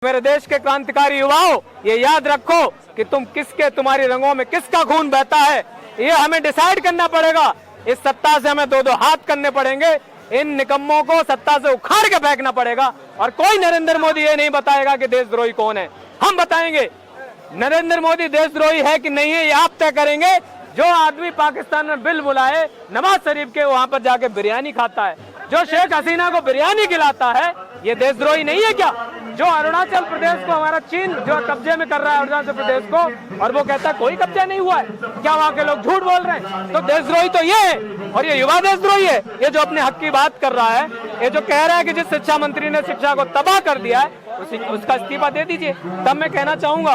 मेरे देश के क्रांतिकारी युवाओं, ये याद रखो कि तुम्हारी रंगों में किसका खून बहता है, ये हमें डिसाइड करना पड़ेगा। इस सत्ता से हमें दो दो हाथ करने पड़ेंगे, इन निकम्मों को सत्ता से उखाड़ के फेंकना पड़ेगा। और कोई नरेंद्र मोदी ये नहीं बताएगा कि देशद्रोही कौन है, हम बताएंगे। नरेंद्र मोदी देशद्रोही है कि नहीं है, ये आप तय करेंगे। जो आदमी पाकिस्तान में बिल बुलाए नवाज शरीफ के, वहां पर जाके बिरयानी खाता है, जो शेख हसीना को बिरयानी खिलाता है, ये देशद्रोही नहीं है क्या? जो अरुणाचल प्रदेश को हमारा चीन जो कब्जे में कर रहा है अरुणाचल प्रदेश को, और वो कहता है कोई कब्जा नहीं हुआ है, क्या वहाँ के लोग झूठ बोल रहे हैं? तो देशद्रोही तो ये है, और ये युवा देशद्रोही है। ये जो अपने हक की बात कर रहा है, ये जो कह रहा है कि जिस शिक्षा मंत्री ने शिक्षा को तबाह कर दिया है उसका इस्तीफा दे दीजिए। तब मैं कहना चाहूंगा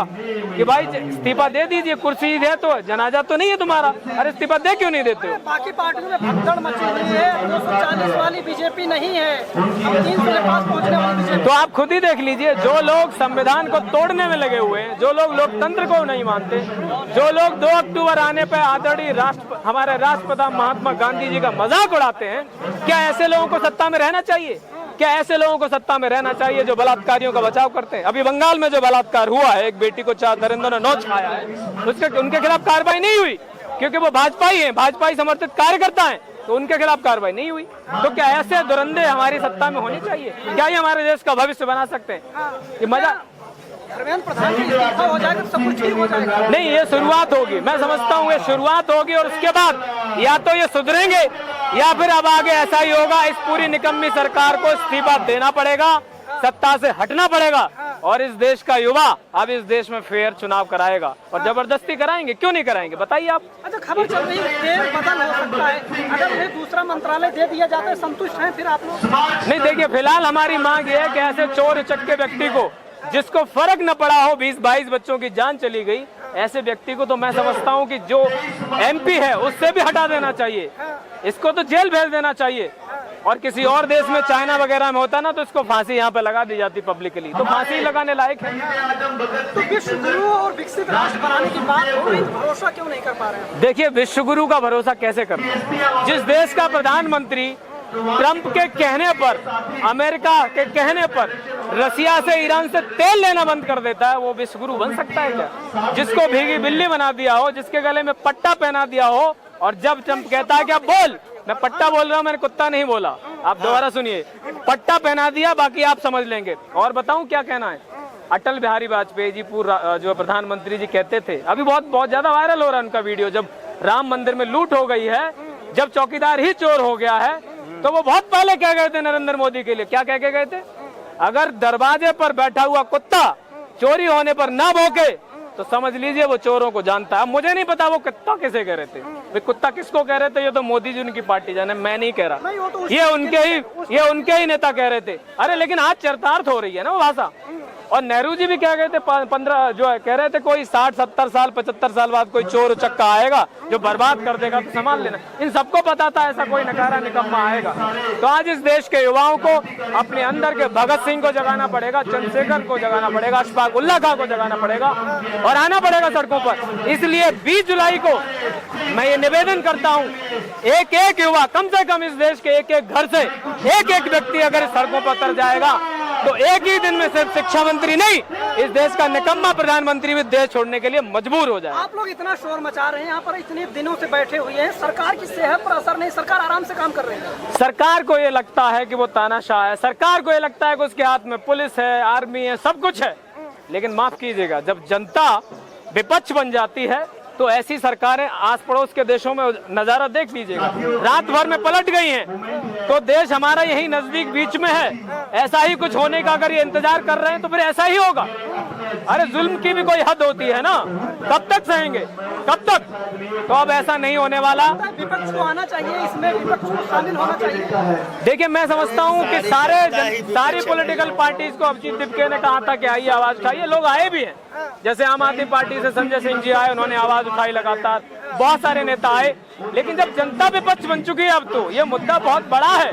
कि भाई इस्तीफा दे दीजिए, कुर्सी दे तो जनाजा तो नहीं है तुम्हारा, अरे इस्तीफा दे क्यों नहीं देते हो? बाकी पार्टियों में भगदड़ मची हुई है, 240 वाली बीजेपी नहीं है, अब 300 के पास पहुंचने वाली बीजेपी। तो आप खुद ही देख लीजिए, जो लोग संविधान को तोड़ने में लगे हुए हैं, जो लोग लोकतंत्र को नहीं मानते, जो लोग 2 अक्टूबर आने पर आदरणीय हमारे राष्ट्रपिता महात्मा गांधी जी का मजाक उड़ाते हैं, क्या ऐसे लोगों को सत्ता में रहना चाहिए? क्या ऐसे लोगों को सत्ता में रहना चाहिए जो बलात्कारियों का बचाव करते हैं? अभी बंगाल में जो बलात्कार हुआ है, एक बेटी को 4 दरिंदों ने नोच खाया है, उनके खिलाफ कार्रवाई नहीं हुई क्योंकि वो भाजपाई हैं, भाजपाई समर्थित कार्यकर्ता हैं, तो उनके खिलाफ कार्रवाई नहीं हुई। तो क्या ऐसे दुरंदे हमारी सत्ता में होनी चाहिए? क्या ये हमारे देश का भविष्य बना सकते हैं? ये मजा प्रधान जी इस्तीफा हो जाएगा, सब कुछ ठीक हो जाएगा। नहीं, ये शुरुआत होगी, मैं समझता हूँ ये शुरुआत होगी, और उसके बाद या तो ये सुधरेंगे या फिर अब आगे ऐसा ही होगा, इस पूरी निकम्मी सरकार को इस्तीफा देना पड़ेगा, सत्ता से हटना पड़ेगा, और इस देश का युवा अब इस देश में फेयर चुनाव कराएगा। और जबरदस्ती कराएंगे, क्यों नहीं कराएंगे बताइए आप? अच्छा, खबर चल रही है बदल हो सकता है, अगर उन्हें दूसरा मंत्रालय दे दिया जाता है, संतुष्ट हैं फिर आप लोग? नहीं, देखिए फिलहाल हमारी मांग ये है कि ऐसे चोर उचक्के व्यक्ति को, जिसको फर्क न पड़ा हो, 20-22 बच्चों की जान चली गई, ऐसे व्यक्ति को तो मैं समझता हूँ कि जो MP है उससे भी हटा देना चाहिए, इसको तो जेल भेज देना चाहिए। और किसी और देश में, चाइना वगैरह में होता ना, तो इसको फांसी यहाँ पे लगा दी जाती पब्लिकली, तो फांसी लगाने लायक है। तो विश्व गुरु और विकसित राष्ट्र बनाने की बात हो रही, भरोसा क्यों नहीं कर पा रहे हैं? देखिए, विश्व गुरु का भरोसा कैसे करना? जिस देश का प्रधानमंत्री ट्रंप के कहने पर, अमेरिका के कहने पर रसिया से, ईरान से तेल लेना बंद कर देता है, वो विश्व गुरु बन सकता है क्या? जिसको भीगी बिल्ली बना दिया हो, जिसके गले में पट्टा पहना दिया हो, और जब ट्रंप कहता है कि आप बोल, मैं पट्टा बोल रहा हूँ, मैंने कुत्ता नहीं बोला, आप दोबारा सुनिए, पट्टा पहना दिया, बाकी आप समझ लेंगे। और बताऊं क्या कहना है? अटल बिहारी वाजपेयी जी जो प्रधानमंत्री जी कहते थे, अभी बहुत ज्यादा वायरल हो रहा है उनका वीडियो, जब राम मंदिर में लूट हो गई है, जब चौकीदार ही चोर हो गया है, तो वो बहुत पहले क्या गए थे नरेंद्र मोदी के लिए, क्या कह के गए थे? अगर दरवाजे पर बैठा हुआ कुत्ता चोरी होने पर ना भौंके तो समझ लीजिए वो चोरों को जानता है। मुझे नहीं पता वो कुत्ता किसे कह रहे थे, वे कुत्ता किसको कह रहे थे, ये तो मोदी जी उनकी पार्टी जाने, मैं नहीं कह रहा, ये उनके ही नेता कह रहे थे। अरे लेकिन आज चरितार्थ हो रही है ना वो भाषा। और नेहरू जी भी क्या कहते, 15 जो है कह रहे थे, कोई 60-70 साल 75 साल बाद कोई चोर उचक्का आएगा जो बर्बाद कर देगा, तो संभाल लेना। इन सबको पता था ऐसा कोई नकारा निकम्मा आएगा। तो आज इस देश के युवाओं को अपने अंदर के भगत सिंह को जगाना पड़ेगा, चंद्रशेखर को जगाना पड़ेगा, अशफाक उल्लाह खां को जगाना पड़ेगा, और आना पड़ेगा सड़कों पर। इसलिए 20 जुलाई को मैं ये निवेदन करता हूँ, एक एक युवा, कम से कम इस देश के एक एक घर से एक एक व्यक्ति अगर इस सड़कों पर उतर जाएगा, तो एक ही दिन में सिर्फ शिक्षा मंत्री नहीं, इस देश का निकम्मा प्रधानमंत्री भी देश छोड़ने के लिए मजबूर हो जाए। आप लोग इतना शोर मचा रहे हैं, यहाँ पर इतने दिनों से बैठे हुए हैं, सरकार की सेहत पर असर नहीं, सरकार आराम से काम कर रही है। सरकार को ये लगता है कि वो तानाशाह है, सरकार को ये लगता है कि उसके हाथ में पुलिस है, आर्मी है, सब कुछ है। लेकिन माफ कीजिएगा, जब जनता विपक्ष बन जाती है तो ऐसी सरकारें आस पड़ोस के देशों में नजारा देख लीजिएगा, रात भर में पलट गई हैं। तो देश हमारा यही नजदीक बीच में है, ऐसा ही कुछ होने का अगर ये इंतजार कर रहे हैं तो फिर ऐसा ही होगा। अरे जुल्म की भी कोई हद होती है ना, कब तक सहेंगे, कब तक? तो अब ऐसा नहीं होने वाला। विपक्ष को आना चाहिए, इसमें विपक्ष को शामिल होना चाहिए। देखिए, मैं समझता हूँ कि सारी पॉलिटिकल पार्टीज को अभिजीत दिपके ने कहा था कि आइए आवाज उठाइए, लोग आए भी हैं। जैसे आम आदमी पार्टी से संजय सिंह जी आए, उन्होंने आवाज उठाई लगातार, बहुत सारे नेता आए। लेकिन जब जनता विपक्ष बन चुकी है, अब तो ये मुद्दा बहुत बड़ा है,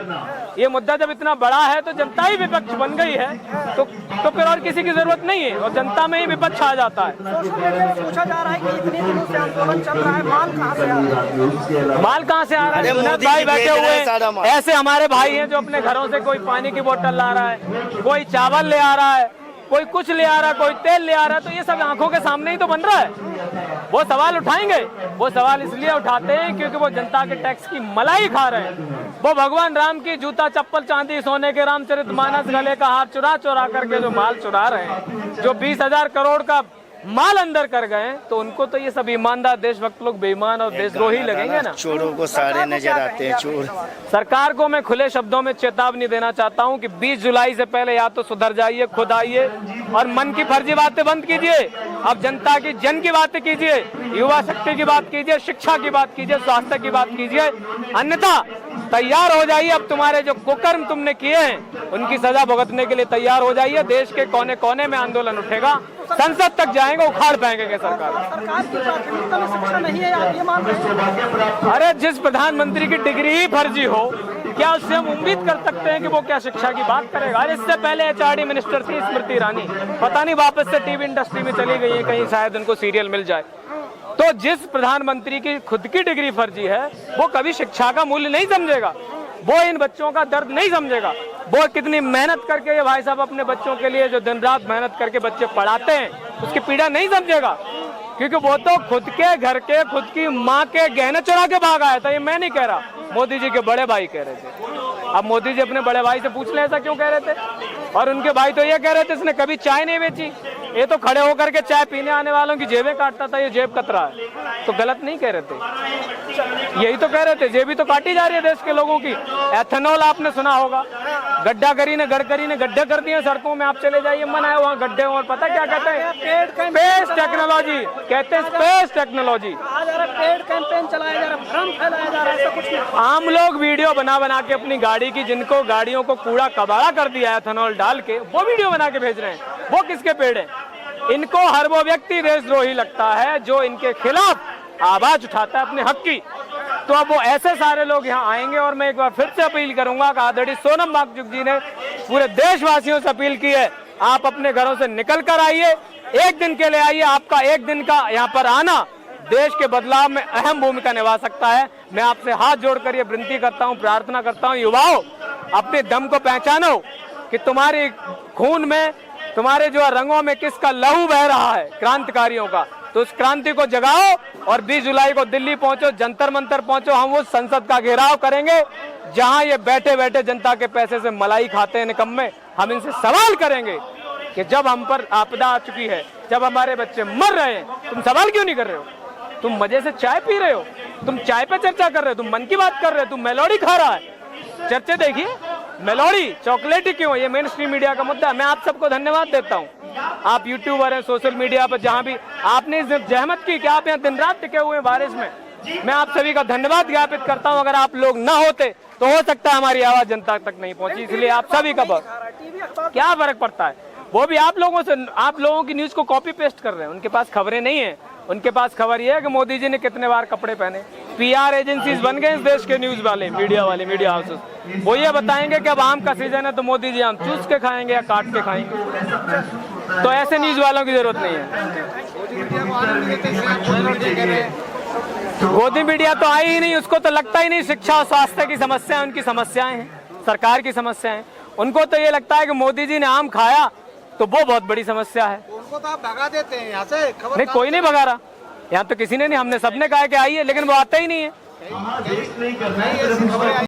ये मुद्दा जब इतना बड़ा है तो जनता ही विपक्ष बन गई है, तो फिर और किसी की जरूरत नहीं है, और जनता में ही विपक्ष आ जाता है। सोशल मीडिया में पूछा जा रहा है कि इतने दिनों से आंदोलन चल रहा है, माल कहाँ से आ रहा है? माल कहाँ से आ रहा है? विनोद भाई बैठे हुए हैं, ऐसे हमारे भाई हैं जो अपने घरों से कोई पानी की बोतल ला रहा है, कोई चावल ले आ रहा है, कोई कुछ ले आ रहा, कोई तेल ले आ रहा, तो ये सब आंखों के सामने ही तो बन रहा है। वो सवाल उठाएंगे, वो सवाल इसलिए उठाते हैं क्योंकि वो जनता के टैक्स की मलाई खा रहे हैं। वो भगवान राम की जूता चप्पल चांदी सोने के रामचरितमानस गले का हार चुरा चुरा करके जो माल चुरा रहे हैं, जो 20,000 करोड़ का माल अंदर कर गए, तो उनको तो ये सब ईमानदार देशभक्त लोग बेईमान और देशद्रोही लगेंगे ना। चोरों को सारे नजर आते हैं चोर। सरकार को मैं खुले शब्दों में चेतावनी देना चाहता हूं कि 20 जुलाई से पहले या तो सुधर जाइए, खुद आइए और मन की फर्जी बातें बंद कीजिए। अब जनता की जन की बातें कीजिए, युवा शक्ति की बात कीजिए, शिक्षा की बात कीजिए, स्वास्थ्य की बात कीजिए। अन्यथा तैयार हो जाइए, अब तुम्हारे जो कुकर्म तुमने किए हैं उनकी सजा भुगतने के लिए तैयार हो जाइए। देश के कोने कोने में आंदोलन उठेगा, संसद तक जाएंगे, उखाड़ फेंकेंगे सरकार। सरकार की प्राथमिकता में शिक्षा नहीं है, आप ये मान रहे हैं? अरे जिस प्रधानमंत्री की डिग्री ही फर्जी हो, क्या उससे हम उम्मीद कर सकते हैं कि वो क्या शिक्षा की बात करेगा? अरे इससे पहले HRD मिनिस्टर थी स्मृति ईरानी, पता नहीं वापस से टीवी इंडस्ट्री में चली गई है, कहीं शायद उनको सीरियल मिल जाए। तो जिस प्रधानमंत्री की खुद की डिग्री फर्जी है, वो कभी शिक्षा का मूल्य नहीं समझेगा, वो इन बच्चों का दर्द नहीं समझेगा, वो कितनी मेहनत करके ये भाई साहब अपने बच्चों के लिए जो दिन रात मेहनत करके बच्चे पढ़ाते हैं उसकी पीड़ा नहीं समझेगा। क्योंकि वो तो खुद के घर के, खुद की माँ के गहने चुरा के भाग आया था। ये मैं नहीं कह रहा, मोदी जी के बड़े भाई कह रहे थे। अब मोदी जी अपने बड़े भाई से पूछ ले ऐसा क्यों कह रहे थे। और उनके भाई तो ये कह रहे थे इसने कभी चाय नहीं बेची, ये तो खड़े होकर के चाय पीने आने वालों की जेबें काटता था, ये जेब कतरा है। तो गलत नहीं कह रहे थे, यही तो कह रहे थे, जेबी तो काटी जा रही है देश के लोगों की। एथेनॉल आपने सुना होगा, गड्ढागरी ने गड्ढे कर दिए सड़कों में, आप चले जाइए, मन है वहाँ गड्ढे। और पता क्या कहते हैं? स्पेस टेक्नोलॉजी कहते हैं, स्पेस टेक्नोलॉजी। पेड कैंपेन चलाया जा रहा है, भ्रम फैलाया जा रहा है, ऐसा कुछ नहीं। आम लोग वीडियो बना बना के अपनी गाड़ी की, जिनको गाड़ियों को कूड़ा कबाड़ा कर दिया है एथेनॉल डाल के, वो वीडियो बना के भेज रहे हैं। वो किसके पेड़ है? इनको हर वो व्यक्ति देशद्रोही लगता है जो इनके खिलाफ आवाज उठाता है अपने हक की। तो अब वो ऐसे सारे लोग यहाँ आएंगे। और मैं एक बार फिर से अपील करूंगा कि आदरणीय सोनम वांगचुक जी ने पूरे देशवासियों से अपील की है, आप अपने घरों से निकल कर आइए, एक दिन के लिए आइए। आपका एक दिन का यहाँ पर आना देश के बदलाव में अहम भूमिका निभा सकता है। मैं आपसे हाथ जोड़कर ये विनती करता हूँ, प्रार्थना करता हूँ, युवाओं अपने दम को पहचानो कि तुम्हारी खून में, तुम्हारे जो रंगों में किसका लहू बह रहा है, क्रांतिकारियों का। तो उस क्रांति को जगाओ और 20 जुलाई को दिल्ली पहुंचो, जंतर मंतर पहुंचो। हम उस संसद का घेराव करेंगे जहां ये बैठे बैठे जनता के पैसे से मलाई खाते हैं निकम्मे। हम इनसे सवाल करेंगे कि जब हम पर आपदा आ चुकी है, जब हमारे बच्चे मर रहे हैं, तुम सवाल क्यों नहीं कर रहे हो? तुम मजे से चाय पी रहे हो, तुम चाय पे चर्चा कर रहे हो, तुम मन की बात कर रहे हो, तुम मेलोडी खा रहा है। चर्चा देखिए, मेलोडी चॉकलेटी क्यों? ये मेन स्ट्रीम मीडिया का मुद्दा है। मैं आप सबको धन्यवाद देता हूँ, आप यूट्यूबर हैं, सोशल मीडिया पर जहाँ भी आपने जहमत की कि आप यहाँ दिन रात टिके हुए बारिश में, मैं आप सभी का धन्यवाद ज्ञापित करता हूँ। अगर आप लोग ना होते तो हो सकता है हमारी आवाज जनता तक नहीं पहुंची। इसलिए आप सभी का क्या फर्क पड़ता है? वो भी आप लोगों से, आप लोगों की न्यूज को कॉपी पेस्ट कर रहे हैं। उनके पास खबरें नहीं है, उनके पास खबर ये है कि मोदी जी ने कितने बार कपड़े पहने। PR एजेंसीज बन गए इस देश के न्यूज वाले, मीडिया हाउसेस। वो ये बताएंगे कि अब आम का सीजन है तो मोदी जी आम चूस के खाएंगे या काट के खाएंगे। तो ऐसे न्यूज वालों की जरूरत नहीं है। गोदी मीडिया तो आई ही नहीं, उसको तो लगता ही नहीं शिक्षा और स्वास्थ्य की समस्या उनकी समस्याएं हैं, सरकार की समस्याएं। उनको तो ये लगता है कि मोदी जी ने आम खाया तो वो बहुत बड़ी समस्या है। उनको तो आप भगा देते हैं यहाँ से। खबर नहीं, कोई नहीं भगा रहा यहाँ तो, किसी ने नहीं, हमने सबने कहा कि आइए, लेकिन वो आता ही नहीं है।